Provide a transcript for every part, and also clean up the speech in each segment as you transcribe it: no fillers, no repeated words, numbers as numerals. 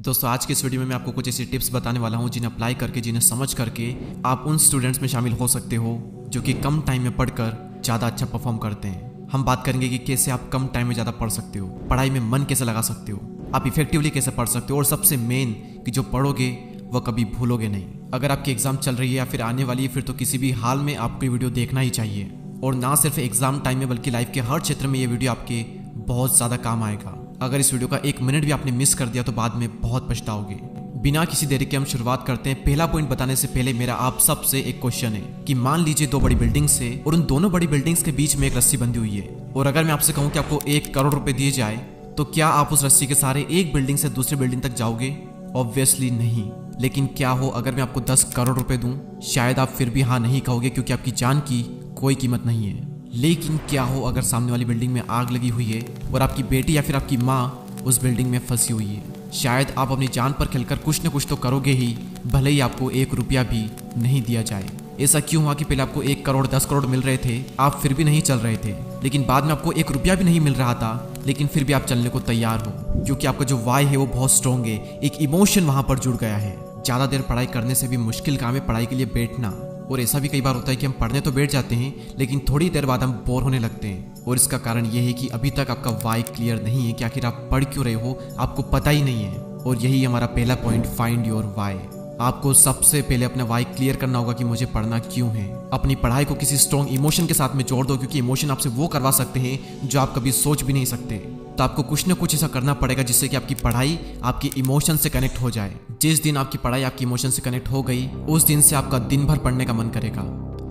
दोस्तों आज के इस वीडियो में मैं आपको कुछ ऐसी टिप्स बताने वाला हूं जिन्हें अप्लाई करके, जिन्हें समझ करके आप उन स्टूडेंट्स में शामिल हो सकते हो जो कि कम टाइम में पढ़कर ज़्यादा अच्छा परफॉर्म करते हैं। हम बात करेंगे कि कैसे आप कम टाइम में ज़्यादा पढ़ सकते हो, पढ़ाई में मन कैसे लगा सकते हो, आप इफेक्टिवली कैसे पढ़ सकते हो और सबसे मेन कि जो पढ़ोगे वह कभी भूलोगे नहीं। अगर आपकी एग्जाम चल रही है या फिर आने वाली है फिर तो किसी भी हाल में आपको ये वीडियो देखना ही चाहिए। और ना सिर्फ एग्जाम टाइम में बल्कि लाइफ के हर क्षेत्र में ये वीडियो आपके बहुत ज़्यादा काम आएगा। अगर इस वीडियो का एक मिनट भी आपने मिस कर दिया तो बाद में बहुत पछताओगे। बिना किसी देरी के हम शुरुआत करते हैं। पहला पॉइंट बताने से पहले मेरा आप सबसे एक क्वेश्चन है कि मान लीजिए दो बड़ी बिल्डिंग्स है और उन दोनों बड़ी बिल्डिंग्स के बीच में एक रस्सी बंधी हुई है, और अगर मैं आपसे कहूँ कि आपको 1 करोड़ रुपए दिए जाए तो क्या आप उस रस्सी के सहारे एक बिल्डिंग से दूसरी बिल्डिंग तक जाओगे? ऑब्वियसली नहीं। लेकिन क्या हो अगर मैं आपको 10 करोड़ रुपए दूं? शायद आप फिर भी हाँ नहीं कहोगे क्योंकि आपकी जान की कोई कीमत नहीं है। लेकिन क्या हो अगर सामने वाली बिल्डिंग में आग लगी हुई है और आपकी बेटी या फिर आपकी माँ उस बिल्डिंग में फंसी हुई है? शायद आप अपनी जान पर खेलकर कुछ न कुछ तो करोगे ही, भले ही आपको 1 रुपया भी नहीं दिया जाए। ऐसा क्यों हुआ कि पहले आपको 1 करोड़ 10 करोड़ मिल रहे थे, आप फिर भी नहीं चल रहे थे, लेकिन बाद में आपको 1 रुपया भी नहीं मिल रहा था लेकिन फिर भी आप चलने को तैयार हो? क्योंकि आपका जो वाई है वो बहुत स्ट्रॉन्ग है, एक इमोशन वहां पर जुड़ गया है। ज़्यादा देर पढ़ाई करने से भी मुश्किल काम है पढ़ाई के लिए बैठना। और ऐसा भी कई बार होता है कि हम पढ़ने तो बैठ जाते हैं लेकिन थोड़ी देर बाद हम बोर होने लगते हैं, और इसका कारण यह है कि अभी तक आपका वाई क्लियर नहीं है कि आखिर आप पढ़ क्यों रहे हो, आपको पता ही नहीं है। और यही हमारा पहला पॉइंट, फाइंड योर वाई। आपको सबसे पहले अपना वाई क्लियर करना होगा कि मुझे पढ़ना क्यों है। अपनी पढ़ाई को किसी स्ट्रॉन्ग इमोशन के साथ में जोड़ दो, क्योंकि इमोशन आपसे वो करवा सकते हैं जो आप कभी सोच भी नहीं सकते। तो आपको कुछ ना कुछ ऐसा करना पड़ेगा जिससे कि आपकी पढ़ाई आपकी इमोशन से कनेक्ट हो जाए। जिस दिन आपकी पढ़ाई आपकी इमोशन से कनेक्ट हो गई उस दिन से आपका दिन भर पढ़ने का मन करेगा।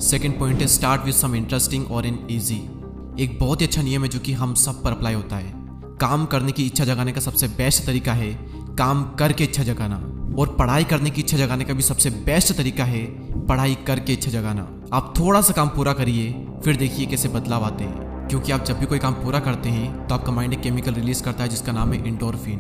सेकंड पॉइंट है स्टार्ट विद सम इंटरेस्टिंग और एन ईजी। एक बहुत ही अच्छा नियम है जो कि हम सब पर अप्लाई होता है। काम करने की इच्छा जगाने का सबसे बेस्ट तरीका है काम करके इच्छा जगाना, और पढ़ाई करने की इच्छा जगाने का भी सबसे बेस्ट तरीका है पढ़ाई करके इच्छा जगाना। आप थोड़ा सा काम पूरा करिए फिर देखिए कैसे बदलाव आते हैं। क्योंकि आप जब भी कोई काम पूरा करते हैं तो आपका माइंड एक केमिकल रिलीज करता है जिसका नाम है एंडोर्फिन,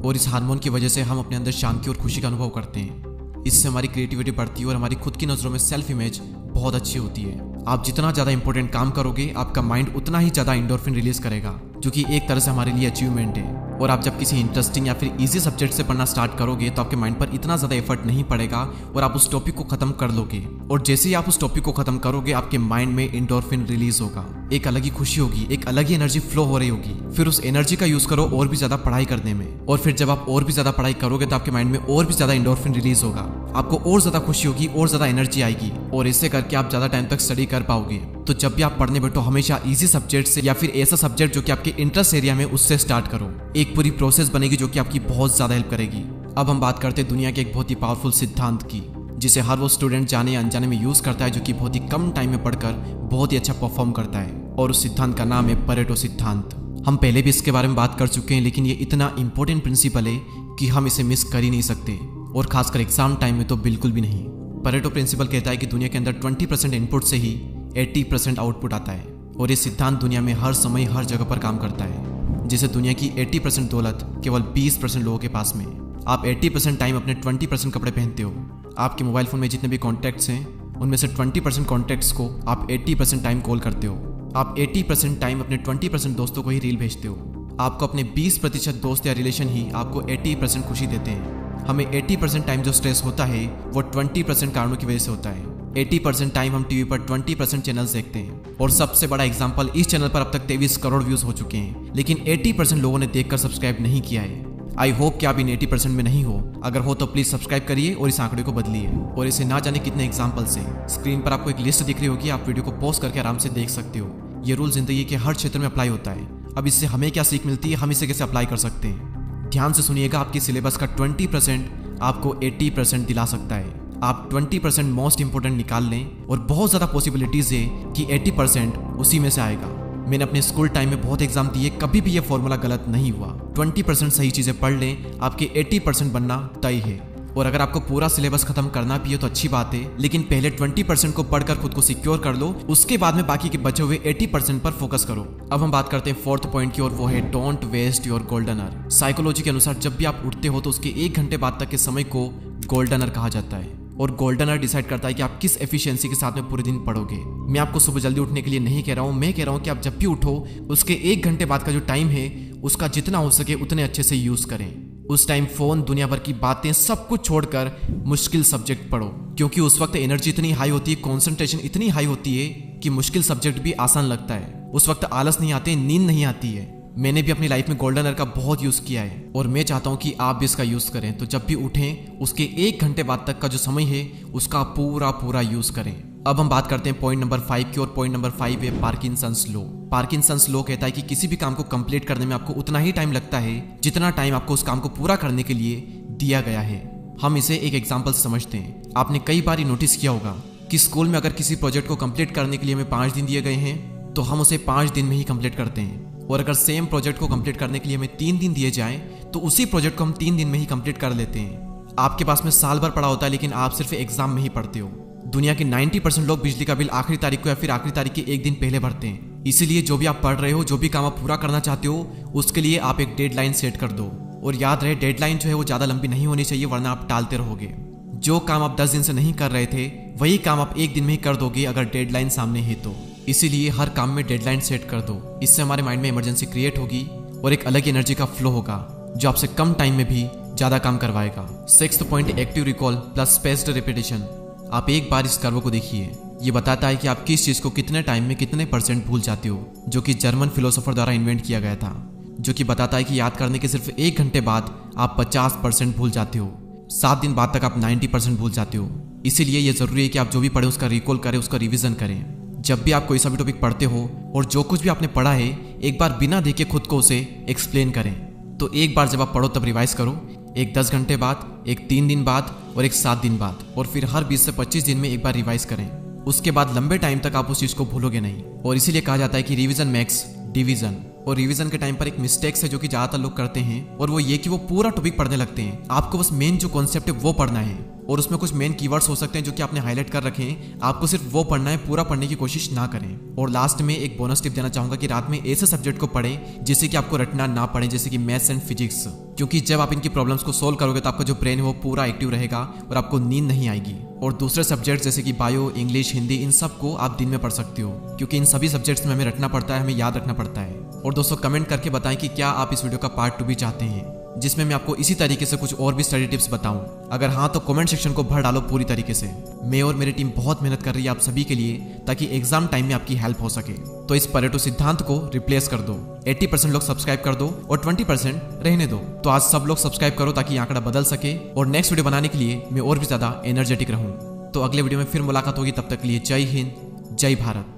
और इस हार्मोन की वजह से हम अपने अंदर शांति और खुशी का अनुभव करते हैं। इससे हमारी क्रिएटिविटी बढ़ती है और हमारी खुद की नज़रों में सेल्फ इमेज बहुत अच्छी होती है। आप जितना ज़्यादा इंपॉर्टेंट काम करोगे आपका माइंड उतना ही ज़्यादा एंडोर्फिन रिलीज करेगा, जो कि एक तरह से हमारे लिए अचीवमेंट है। और आप जब किसी इंटरेस्टिंग या फिर इजी सब्जेक्ट से पढ़ना स्टार्ट करोगे तो आपके माइंड पर इतना ज़्यादा एफर्ट नहीं पड़ेगा और आप उस टॉपिक को खत्म कर लोगे। और जैसे ही आप उस टॉपिक को खत्म करोगे आपके माइंड में एंडोर्फिन रिलीज होगा, एक अलग ही खुशी होगी, एक अलग ही एनर्जी फ्लो हो रही होगी। फिर उस एनर्जी का यूज करो और भी ज़्यादा पढ़ाई करने में, और फिर जब आप और भी ज़्यादा पढ़ाई करोगे तो आपके माइंड में और भी ज़्यादा एंडोर्फिन रिलीज होगा, आपको और ज़्यादा खुशी होगी और ज़्यादा एनर्जी आएगी, और इससे करके आप ज़्यादा टाइम तक स्टडी कर पाओगे। तो जब भी आप पढ़ने बैठो हमेशा इजी सब्जेक्ट से या फिर ऐसा सब्जेक्ट जो कि आपके इंटरेस्ट एरिया में उससे स्टार्ट करो। एक पूरी प्रोसेस बनेगी जो कि आपकी बहुत ज़्यादा हेल्प करेगी। अब हम बात करते हैं दुनिया के एक बहुत ही पावरफुल सिद्धांत की, जिसे हर वो स्टूडेंट जाने या अनजाने में यूज़ करता है जो कि बहुत ही कम टाइम में पढ़कर बहुत ही अच्छा परफॉर्म करता है, और उस सिद्धांत का नाम है परेटो सिद्धांत। हम पहले भी इसके बारे में बात कर चुके हैं लेकिन ये इतना इंपॉर्टेंट प्रिंसिपल है कि हम इसे मिस कर ही नहीं सकते, और खासकर एग्जाम टाइम में तो बिल्कुल भी नहीं। परेटो प्रिंसिपल कहता है कि दुनिया के अंदर 20% इनपुट से ही 80% आउटपुट आता है, और ये सिद्धांत दुनिया में हर समय हर जगह पर काम करता है। जैसे दुनिया की 80% दौलत केवल 20% लोगों के पास में। आप 80% टाइम अपने 20% कपड़े पहनते हो। आपके मोबाइल फ़ोन में जितने भी कॉन्टैक्ट्स हैं उनमें से 20% कॉन्टैक्ट्स को आप 80% टाइम कॉल करते हो। आप 80% टाइम अपने 20% दोस्तों को ही रील भेजते हो। आपको अपने 20% दोस्त या रिलेशन ही आपको 80% खुशी देते हैं। हमें 80% टाइम जो स्ट्रेस होता है वो 20% कारणों की वजह से होता है। 80% टाइम हम टीवी पर 20% चैनल्स देखते हैं, और सबसे बड़ा एग्जांपल इस चैनल पर अब तक 23 करोड़ व्यूज हो चुके हैं, लेकिन 80% लोगों ने देखकर सब्सक्राइब नहीं किया है। आई होप कि आप इन 80% में नहीं हो। अगर हो तो प्लीज सब्सक्राइब करिए और इस आंकड़े को बदलिए। और इसे ना जाने कितने एग्जाम्पल्स हैं, स्क्रीन पर आपको एक लिस्ट दिख रही होगी, आप वीडियो को पॉज करके आराम से देख सकते हो। ये रूल जिंदगी के हर क्षेत्र में अप्लाई होता है। अब इससे हमें क्या सीख मिलती है, हम इसे कैसे अप्लाई कर सकते हैं? ध्यान से सुनिएगा, आपके सिलेबस का 20% आपको 80% दिला सकता है। आप 20% मोस्ट इंपोर्टेंट निकाल लें और बहुत ज़्यादा पॉसिबिलिटीज़ है कि 80% उसी में से आएगा। मैंने अपने स्कूल टाइम में बहुत एग्जाम दिए, कभी भी ये फॉर्मूला गलत नहीं हुआ। 20% सही चीज़ें पढ़ लें, आपके 80% बनना तय है। और अगर आपको पूरा सिलेबस खत्म करना भी है तो अच्छी बात है, लेकिन पहले 20% को पढ़कर खुद को सिक्योर कर लो, उसके बाद में बाकी के बचे हुए 80% पर फोकस करो। अब हम बात करते हैं 4th पॉइंट की, और वो है don't waste your golden hour. Psychology के अनुसार जब भी आप उठते हो तो उसके 1 घंटे बाद तक के समय को गोल्डन आवर कहा जाता है, और गोल्डन आवर डिसाइड करता है कि आप किस एफिशिएंसी के साथ में पूरे दिन पढ़ोगे। मैं आपको सुबह जल्दी उठने के लिए नहीं कह रहा हूँ, मैं कह रहा हूँ कि आप जब भी उठो उसके 1 घंटे बाद का जो टाइम है उसका जितना हो सके उतने अच्छे से यूज़ करें। उस टाइम फोन, दुनिया भर की बातें, सब कुछ छोड़कर मुश्किल सब्जेक्ट पढ़ो, क्योंकि उस वक्त एनर्जी इतनी हाई होती है, कंसंट्रेशन इतनी हाई होती है कि मुश्किल सब्जेक्ट भी आसान लगता है। उस वक्त आलस नहीं आते, नींद नहीं आती है। मैंने भी अपनी लाइफ में गोल्डन आवर का बहुत यूज किया है और मैं चाहता हूं कि आप भी इसका यूज करें। तो जब भी उठें उसके 1 घंटे बाद तक का जो समय है उसका पूरा यूज करें। अब हम बात करते हैं पॉइंट नंबर 5 की, और पॉइंट नंबर 5 है पार्किंसंस लॉ। पार्किंसंस लॉ कहता है कि किसी भी काम को कंप्लीट करने में आपको उतना ही टाइम लगता है जितना टाइम आपको उस काम को पूरा करने के लिए दिया गया है। हम इसे एक एग्जाम्पल से समझते हैं। आपने कई बार नोटिस किया होगा कि स्कूल में अगर किसी प्रोजेक्ट को कंप्लीट करने के लिए हमें 5 दिन दिए गए हैं तो हम उसे 5 दिन में ही कंप्लीट करते हैं, और अगर सेम प्रोजेक्ट को कंप्लीट करने के लिए हमें 3 दिन दिए जाएं तो उसी प्रोजेक्ट को हम 3 दिन में ही कंप्लीट कर लेते हैं। आपके पास में साल भर पड़ा होता है, लेकिन आप सिर्फ एग्जाम में ही पढ़ते हो। दुनिया के 90% लोग बिजली का बिल आखिरी तारीख को या फिर आखिरी तारीख के 1 दिन पहले भरते हैं। इसीलिए जो भी आप पढ़ रहे हो, जो भी काम आप पूरा करना चाहते हो, उसके लिए आप एक डेडलाइन सेट कर दो। और याद रहे, डेडलाइन जो है वो ज़्यादा लंबी नहीं होनी चाहिए, वरना आप टालते रहोगे। जो काम आप 10 दिन से नहीं कर रहे थे वही काम आप 1 दिन में ही कर दोगे अगर डेडलाइन सामने है तो। इसीलिए हर काम में डेडलाइन सेट कर दो। इससे हमारे माइंड में इमरजेंसी क्रिएट होगी और एक अलग एनर्जी का फ्लो होगा जो आपसे कम टाइम में भी ज़्यादा काम करवाएगा। 6th point, active recall plus spaced repetition. आप एक बार इस कर्व को देखिए, ये बताता है कि आप किस चीज़ को कितने टाइम में कितने % भूल जाते हो, जो कि जर्मन फिलोसोफर द्वारा इन्वेंट किया गया था, जो कि बताता है कि याद करने के सिर्फ 1 घंटे बाद आप 50% भूल जाते हो, 7 दिन बाद तक आप 90% भूल जाते हो। इसीलिए ये जरूरी है कि आप जो भी पढ़े उसका रिकॉल करें, उसका रिवीजन करें। जब भी आप कोई सा भी टॉपिक पढ़ते हो और जो कुछ भी आपने पढ़ा है, एक बार बिना देखे खुद को उसे एक्सप्लेन करें। तो एक बार जब आप पढ़ो तब रिवाइज करो, एक 10 घंटे बाद, एक 3 दिन बाद और एक 7 दिन बाद, और फिर हर 20 से 25 दिन में एक बार रिवाइज करें। उसके बाद लंबे टाइम तक आप उस चीज़ को भूलोगे नहीं। और इसीलिए कहा जाता है कि रिवीजन मेक्स डिवीजन। और रिवीजन के टाइम पर एक मिस्टेक्स है जो कि ज़्यादातर लोग करते हैं, और वो ये कि वो पूरा टॉपिक पढ़ने लगते हैं। आपको बस मेन जो कॉन्सेप्ट है वो पढ़ना है, और उसमें कुछ मेन कीवर्ड्स हो सकते हैं जो कि आपने हाईलाइट कर रखे हैं। आपको सिर्फ वो पढ़ना है, पूरा पढ़ने की कोशिश ना करें। और लास्ट में एक बोनस टिप देना चाहूंगा कि रात में ऐसे सब्जेक्ट को पढ़ें जिससे कि आपको रटना ना पड़े, जैसे कि मैथ्स एंड फिजिक्स, क्योंकि जब आप इनकी प्रॉब्लम्स को सोल्व करोगे तो आपका जो ब्रेन है वो पूरा एक्टिव रहेगा और आपको नींद नहीं आएगी। और दूसरे सब्जेक्ट जैसे कि बायो, इंग्लिश, हिंदी, इन सब को आप दिन में पढ़ सकते हो, क्योंकि इन सभी सब्जेक्ट्स में हमें रटना पड़ता है, हमें याद रखना पड़ता है। और दोस्तों कमेंट करके बताएं कि क्या आप इस वीडियो का पार्ट 2 भी चाहते हैं, जिसमें मैं आपको इसी तरीके से कुछ और भी स्टडी टिप्स बताऊं। अगर हाँ तो कमेंट सेक्शन को भर डालो पूरी तरीके से। मैं और मेरी टीम बहुत मेहनत कर रही है आप सभी के लिए, ताकि एग्जाम टाइम में आपकी हेल्प हो सके। तो इस परेटो सिद्धांत को रिप्लेस कर दो, 80% लोग सब्सक्राइब कर दो और 20% रहने दो। तो आज सब लोग सब्सक्राइब करो ताकि आंकड़ा बदल सके और नेक्स्ट वीडियो बनाने के लिए मैं और भी ज्यादा एनर्जेटिक रहूं। तो अगले वीडियो में फिर मुलाकात होगी, तब तक के लिए जय हिंद, जय भारत।